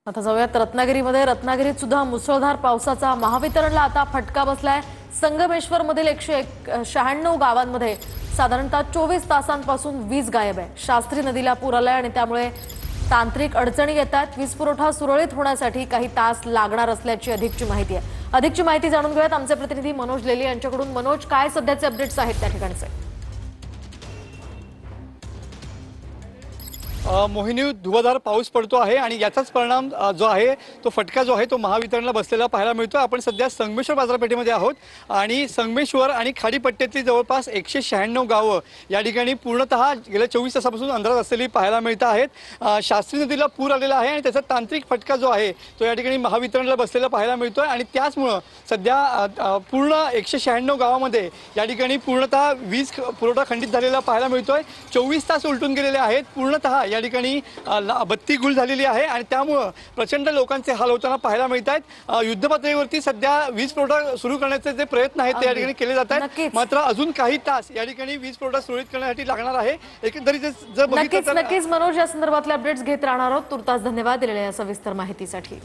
आता जाऊयात रत्नागिरीमध्ये। रत्नागिरीत सुद्धा मुसळधार पावसाचा महावितरणला आता फटका बसलाय। संगमेश्वरमधील 196 गावांमध्ये साधारणतः 24 तासांपासून वीज गायब आहे। शास्त्री नदीला पूर आलाय आणि त्यामुळे तांत्रिक अडचणी येतात। वीज पुरवठा सुरळीत होण्यासाठी काही तास लागणार असल्याची अधिकची माहिती आहे। अधिकची माहिती जाणून घेऊयात आमचे प्रतिनिधी मनोज लेली यांच्याकडून। मनोज, काय सध्याचे अपडेट्स आहेत त्या ठिकाणचे? मोहिनी, धुवाधार पाऊस पडतो आहे आणि याचाच परिणाम जो आहे तो फटका जो आहे तो महावितरणला बसलेला पाहायला मिळतो। आपण सध्या संगमेश्वर बाजारपेठेमध्ये आहोत आणि संगमेश्वर आणि खाडीपट्ट्यातली जवळपास 196 गावं या ठिकाणी पूर्णतः गेल्या 24 तासापासून अंधारात असलेली पाहायला मिळत आहेत। शास्त्री नदीला पूर आलेला आहे आणि त्याचा तांत्रिक फटका जो आहे तो या ठिकाणी महावितरणला बसलेला पाहायला मिळतोय आणि त्याचमुळे सध्या पूर्ण 196 गावामध्ये या ठिकाणी पूर्णतः वीज पुरवठा खंडित झालेला पाहायला मिळतोय। 24 तास उलटून गेलेले आहेत। पूर्णतः या ठिकाणी बत्ती गुल झालेली आहे आणि त्यामुळे प्रचंड लोकांचे हाल होताना पाहायला मिळत आहेत। युद्धपातळीवरती सध्या वीज पुरवठा सुरू करण्याचे जे प्रयत्न आहेत ते या ठिकाणी केले जात आहेत, मात्र अजून काही तास या ठिकाणी वीज पुरवठा सुरळीत करण्यासाठी लागणार आहे। एकंदरीत जर नक्कीच मनोज, या संदर्भातले अपडेट्स घेत राहणार आहोत। तुर्तास धन्यवाद दिलेल्या या सविस्तर माहितीसाठी।